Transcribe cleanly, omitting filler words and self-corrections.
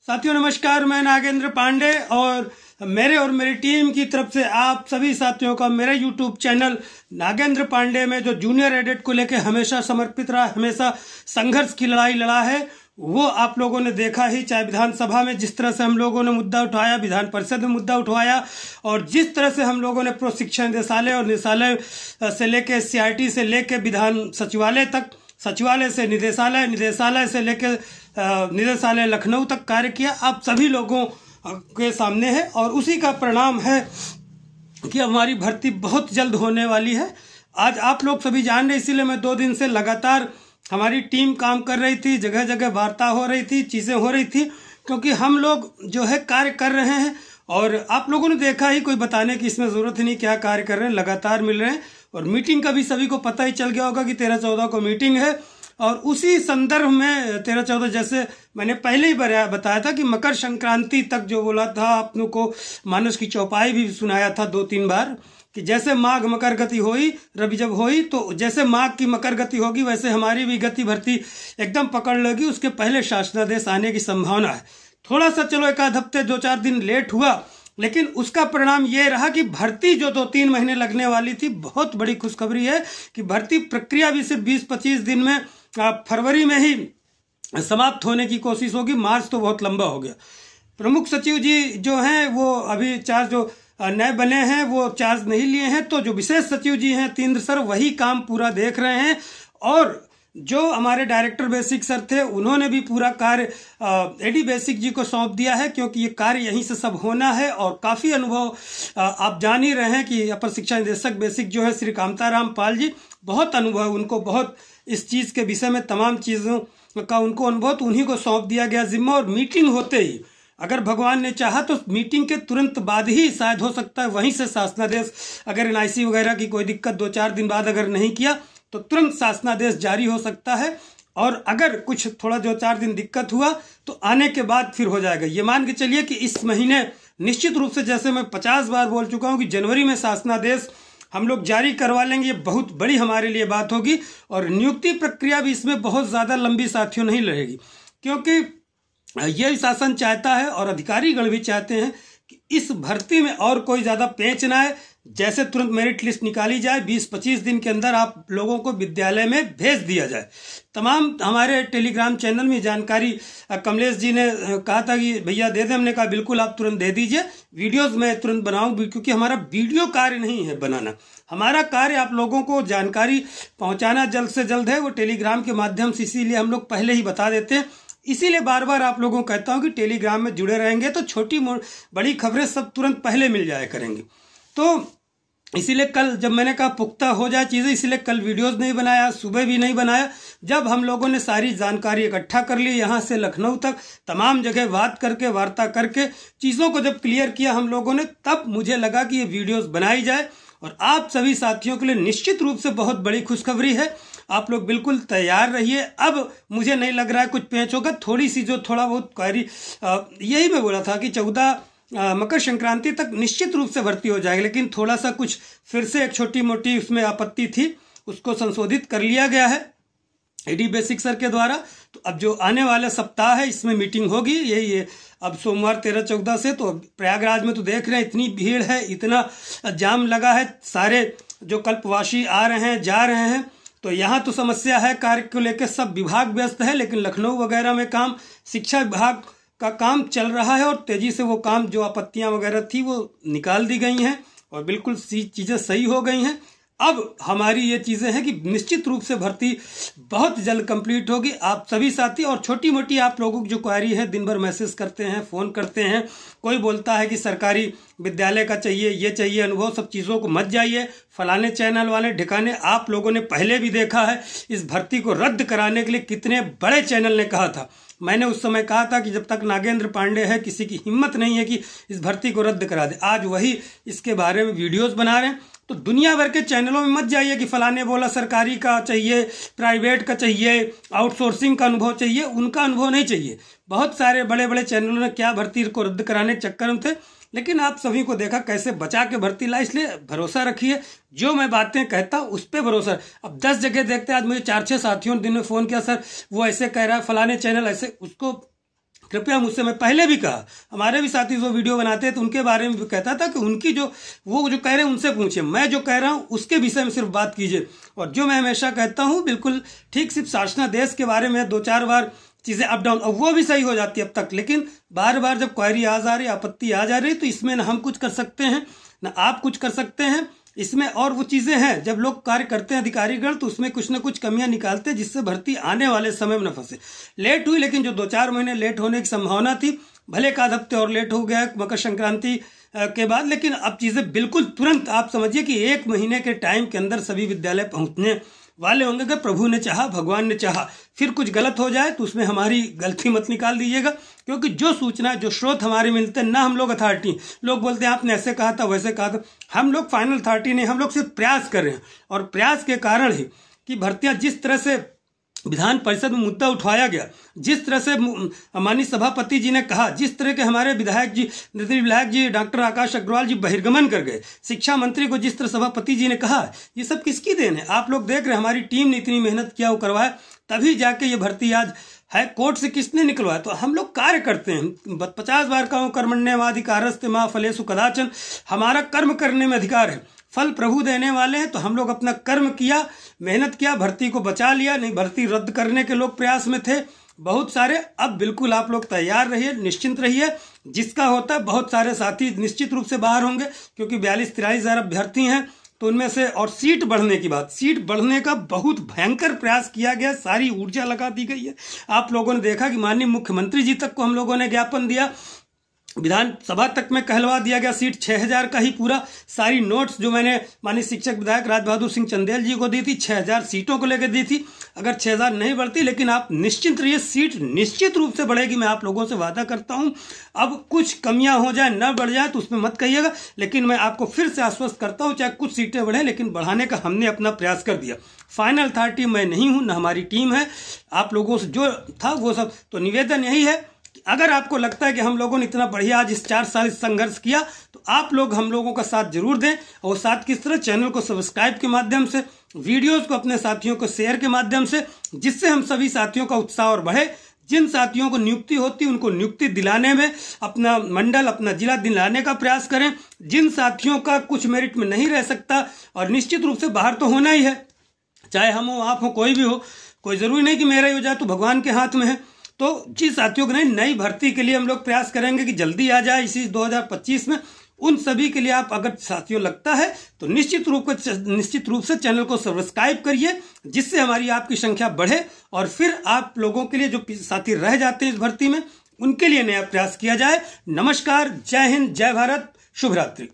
साथियों नमस्कार, मैं नागेंद्र पांडे और मेरी टीम की तरफ से आप सभी साथियों का मेरे YouTube चैनल नागेंद्र पांडे में जो जूनियर एडिट को लेकर हमेशा समर्पित रहा, हमेशा संघर्ष की लड़ाई लड़ा है, वो आप लोगों ने देखा ही। चाहे विधानसभा में जिस तरह से हम लोगों ने मुद्दा उठाया, विधान परिषद में मुद्दा उठवाया, और जिस तरह से हम लोगों ने शिक्षा निदेशालय और निदेशालय से लेकर CIT से लेकर विधान सचिवालय तक, सचिवालय से निदेशालय, निदेशालय से लेकर निदेशालय लखनऊ तक कार्य किया, आप सभी लोगों के सामने है। और उसी का परिणाम है कि हमारी भर्ती बहुत जल्द होने वाली है। आज आप लोग सभी जान रहे, इसीलिए मैं 2 दिन से लगातार हमारी टीम काम कर रही थी, जगह जगह वार्ता हो रही थी, चीज़ें हो रही थी, क्योंकि हम लोग जो है कार्य कर रहे हैं। और आप लोगों ने देखा ही, कोई बताने की इसमें ज़रूरत ही नहीं क्या कार्य कर रहे हैं, लगातार मिल रहे हैं। और मीटिंग का भी सभी को पता ही चल गया होगा कि 13-14 को मीटिंग है। और उसी संदर्भ में 13-14 जैसे मैंने पहले ही बताया था कि मकर संक्रांति तक जो बोला था, आप लोगों को मानस की चौपाई भी सुनाया था 2-3 बार, कि जैसे माघ मकर गति हुई, रवि जब हुई, तो जैसे माघ की मकर गति होगी वैसे हमारी भी गति भर्ती एकदम पकड़ लेगी। उसके पहले शासनादेश आने की संभावना है। थोड़ा सा चलो 1-आध हफ्ते 2-4 दिन लेट हुआ, लेकिन उसका परिणाम ये रहा कि भर्ती जो 2-3 महीने लगने वाली थी, बहुत बड़ी खुशखबरी है कि भर्ती प्रक्रिया भी सिर्फ 20-25 दिन में, फरवरी में ही समाप्त होने की कोशिश होगी। मार्च तो बहुत लंबा हो गया। प्रमुख सचिव जी जो हैं वो अभी चार्ज जो नए बने हैं वो चार्ज नहीं लिए हैं, तो जो विशेष सचिव जी हैं तीन्द्र सर, वही काम पूरा देख रहे हैं। और जो हमारे डायरेक्टर बेसिक सर थे, उन्होंने भी पूरा कार्य एडी बेसिक जी को सौंप दिया है, क्योंकि ये कार्य यहीं से सब होना है। और काफ़ी अनुभव आप जान ही रहे हैं कि अपर शिक्षा निदेशक बेसिक जो है श्री कामताराम पाल जी, बहुत अनुभव, उनको बहुत इस चीज़ के विषय में तमाम चीज़ों का उनको अनुभव, तो उन्हीं को सौंप दिया गया जिम्मा। और मीटिंग होते ही, अगर भगवान ने चाहा तो मीटिंग के तुरंत बाद ही शायद हो सकता है वहीं से शासनादेश, अगर NIC वगैरह की कोई दिक्कत 2-4 दिन बाद अगर नहीं किया तो तुरंत शासनादेश जारी हो सकता है। और अगर कुछ थोड़ा 2-4 दिन दिक्कत हुआ तो आने के बाद फिर हो जाएगा। ये मान के चलिए कि इस महीने निश्चित रूप से, जैसे मैं 50 बार बोल चुका हूँ कि जनवरी में शासनादेश हम लोग जारी करवा लेंगे। ये बहुत बड़ी हमारे लिए बात होगी। और नियुक्ति प्रक्रिया भी इसमें बहुत ज़्यादा लंबी साथियों नहीं रहेगी, क्योंकि ये शासन चाहता है और अधिकारीगण भी चाहते हैं कि इस भर्ती में और कोई ज़्यादा पेंच ना आए। जैसे तुरंत मेरिट लिस्ट निकाली जाए, 20-25 दिन के अंदर आप लोगों को विद्यालय में भेज दिया जाए। तमाम हमारे टेलीग्राम चैनल में जानकारी कमलेश जी ने कहा था कि भैया दे दें, हमने कहा बिल्कुल आप तुरंत दे दीजिए। वीडियोस मैं तुरंत बनाऊं, क्योंकि हमारा वीडियो कार्य नहीं है बनाना, हमारा कार्य आप लोगों को जानकारी पहुंचाना जल्द से जल्द है, वो टेलीग्राम के माध्यम से। इसीलिए हम लोग पहले ही बता देते हैं, इसीलिए बार बार आप लोगों को कहता हूं कि टेलीग्राम में जुड़े रहेंगे तो छोटी बड़ी खबरें सब तुरंत पहले मिल जाया करेंगी। तो इसीलिए कल जब मैंने कहा पुख्ता हो जाए चीज़ें, इसीलिए कल वीडियोस नहीं बनाया, सुबह भी नहीं बनाया। जब हम लोगों ने सारी जानकारी इकट्ठा कर ली, यहाँ से लखनऊ तक तमाम जगह बात करके, वार्ता करके, चीज़ों को जब क्लियर किया हम लोगों ने, तब मुझे लगा कि ये वीडियोस बनाई जाए। और आप सभी साथियों के लिए निश्चित रूप से बहुत बड़ी खुशखबरी है। आप लोग बिल्कुल तैयार रहिए। अब मुझे नहीं लग रहा है कुछ पेंच होगा, थोड़ी सी जो थोड़ा बहुत क्वेरी, यही मैं बोला था कि 14 मकर संक्रांति तक निश्चित रूप से भर्ती हो जाएगी, लेकिन थोड़ा सा कुछ फिर से एक छोटी मोटी उसमें आपत्ति थी, उसको संशोधित कर लिया गया है एडी बेसिक सर के द्वारा। तो अब जो आने वाले सप्ताह है इसमें मीटिंग होगी, यही है। अब सोमवार 13-14 से तो प्रयागराज में तो देख रहे हैं इतनी भीड़ है, इतना जाम लगा है, सारे जो कल्पवासी आ रहे हैं, जा रहे हैं। तो यहाँ तो समस्या है, कार्य को लेकर सब विभाग व्यस्त है, लेकिन लखनऊ वगैरह में काम, शिक्षा विभाग का काम चल रहा है और तेजी से वो काम, जो आपत्तियां वगैरह थी वो निकाल दी गई हैं और बिल्कुल चीज़ें सही हो गई हैं। अब हमारी ये चीज़ें हैं कि निश्चित रूप से भर्ती बहुत जल्द कंप्लीट होगी। आप सभी साथी, और छोटी मोटी आप लोगों की जो क्वेरी है, दिन भर मैसेज करते हैं, फ़ोन करते हैं, कोई बोलता है कि सरकारी विद्यालय का चाहिए, ये चाहिए अनुभव, सब चीज़ों को मत जाइए फलाने चैनल वाले ठिकाने। आप लोगों ने पहले भी देखा है इस भर्ती को रद्द कराने के लिए कितने बड़े चैनल ने कहा था। मैंने उस समय कहा था कि जब तक नागेंद्र पांडे है, किसी की हिम्मत नहीं है कि इस भर्ती को रद्द करा दे। आज वही इसके बारे में वीडियोस बना रहे हैं। तो दुनिया भर के चैनलों में मत जाइए कि फलाने बोला सरकारी का चाहिए, प्राइवेट का चाहिए, आउटसोर्सिंग का अनुभव चाहिए। उनका अनुभव नहीं चाहिए। बहुत सारे बड़े बड़े चैनलों ने क्या भर्ती को रद्द कराने के चक्कर में थे, लेकिन आप सभी को देखा कैसे बचा के भर्ती ला। इसलिए भरोसा रखिए, जो मैं बातें कहता हूँ उस पर भरोसा। अब 10 जगह देखते, आज मुझे 4-6 साथियों ने दिन में फ़ोन किया, सर वो ऐसे कह रहा है, फलाने चैनल ऐसे, उसको कृपया मुझसे, मैं पहले भी कहा, हमारे भी साथी जो वीडियो बनाते हैं तो उनके बारे में भी कहता था कि उनकी वो जो कह रहे हैं उनसे पूछिए, मैं जो कह रहा हूं उसके विषय में सिर्फ बात कीजिए। और जो मैं हमेशा कहता हूं बिल्कुल ठीक, सिर्फ शासना देश के बारे में 2-4 बार चीजें अप डाउन, और वो भी सही हो जाती है अब तक, लेकिन बार बार जब क्वेरी आ जा रही, आपत्ति आ जा रही, तो इसमें ना हम कुछ कर सकते हैं ना आप कुछ कर सकते हैं इसमें। और वो चीजें हैं जब लोग कार्य करते हैं अधिकारीगण, तो उसमें कुछ ना कुछ कमियां निकालते हैं जिससे भर्ती आने वाले समय में न फंसे। लेट हुई, लेकिन जो 2-4 महीने लेट होने की संभावना थी, भले एक आध हफ्ते और लेट हो गया मकर संक्रांति के बाद, लेकिन अब चीजें बिल्कुल तुरंत, आप समझिए कि 1 महीने के टाइम के अंदर सभी विद्यालय पहुंचने वाले होंगे। अगर प्रभु ने चाहा, भगवान ने चाहा, फिर कुछ गलत हो जाए तो उसमें हमारी गलती मत निकाल दीजिएगा, क्योंकि जो सूचना, जो स्रोत हमारे मिलते हैं, ना हम लोग अथॉरिटी, लोग बोलते हैं आपने ऐसे कहा था वैसे कहा था, हम लोग फाइनल अथॉरिटी नहीं, हम लोग सिर्फ प्रयास कर रहे हैं। और प्रयास के कारण ही कि भर्तियां जिस तरह से विधान परिषद में मुद्दा उठाया गया, जिस तरह से माननीय सभापति जी ने कहा, जिस तरह के हमारे विधायक जी, निर्दलीय विधायक जी डॉक्टर आकाश अग्रवाल जी बहिर्गमन कर गए, शिक्षा मंत्री को जिस तरह सभापति जी ने कहा, ये सब किसकी देन है? आप लोग देख रहे हैं, हमारी टीम ने इतनी मेहनत किया, वो करवाया, तभी जाके ये भर्ती आज है। कोर्ट से किसने निकलवाया? तो हम लोग कार्य करते हैं। 50 बार कहूं, कर्मण्येवाधिकारस्ते मा फलेषु कदाचन, हमारा कर्म करने में अधिकार है, फल प्रभु देने वाले हैं। तो हम लोग अपना कर्म किया, मेहनत किया, भर्ती को बचा लिया। नहीं, भर्ती रद्द करने के लोग प्रयास में थे बहुत सारे। अब बिल्कुल आप लोग तैयार रहिए, निश्चिंत रहिए, जिसका होता है। बहुत सारे साथी निश्चित रूप से बाहर होंगे, क्योंकि 42-43 हजार अभ्यर्थी हैं, तो उनमें से, और सीट बढ़ने की बात, सीट बढ़ने का बहुत भयंकर प्रयास किया गया, सारी ऊर्जा लगा दी गई है। आप लोगों ने देखा कि माननीय मुख्यमंत्री जी तक को हम लोगों ने ज्ञापन दिया, विधानसभा तक में कहलवा दिया गया सीट 6000 का ही पूरा। सारी नोट्स जो मैंने माननीय शिक्षक विधायक राज बहादुर सिंह चंदेल जी को दी थी, 6000 सीटों को लेकर दी थी। अगर 6000 नहीं बढ़ती, लेकिन आप निश्चिंत रहिए, सीट निश्चित रूप से बढ़ेगी, मैं आप लोगों से वादा करता हूं। अब कुछ कमियां हो जाए, न बढ़ जाए, तो उसमें मत कहिएगा, लेकिन मैं आपको फिर से आश्वस्त करता हूं, चाहे कुछ सीटें बढ़े, लेकिन बढ़ाने का हमने अपना प्रयास कर दिया। फाइनल अथॉरिटी मैं नहीं हूं, न हमारी टीम है। आप लोगों से जो था वो सब, तो निवेदन यही है, अगर आपको लगता है कि हम लोगों ने इतना बढ़िया आज इस 4 साल संघर्ष किया, तो आप लोग हम लोगों का साथ जरूर दें। और साथ किस तरह? चैनल को सब्सक्राइब के माध्यम से, वीडियोस को अपने साथियों को शेयर के माध्यम से, जिससे हम सभी साथियों का उत्साह और बढ़े। जिन साथियों को नियुक्ति होती, उनको नियुक्ति दिलाने में, अपना मंडल, अपना जिला दिलाने का प्रयास करें। जिन साथियों का कुछ मेरिट में नहीं रह सकता, और निश्चित रूप से बाहर तो होना ही है, चाहे हम हो, आप हो, कोई भी हो, कोई जरूरी नहीं कि मेरा ही हो जाए, तो भगवान के हाथ में है। तो जिस साथियों को नहीं, नई भर्ती के लिए हम लोग प्रयास करेंगे कि जल्दी आ जाए इसी 2025 में। उन सभी के लिए आप, अगर साथियों लगता है, तो निश्चित रूप से चैनल को सब्सक्राइब करिए, जिससे हमारी आपकी संख्या बढ़े, और फिर आप लोगों के लिए जो साथी रह जाते हैं इस भर्ती में, उनके लिए नया प्रयास किया जाए। नमस्कार, जय हिंद, जय भारत, शुभ रात्रि।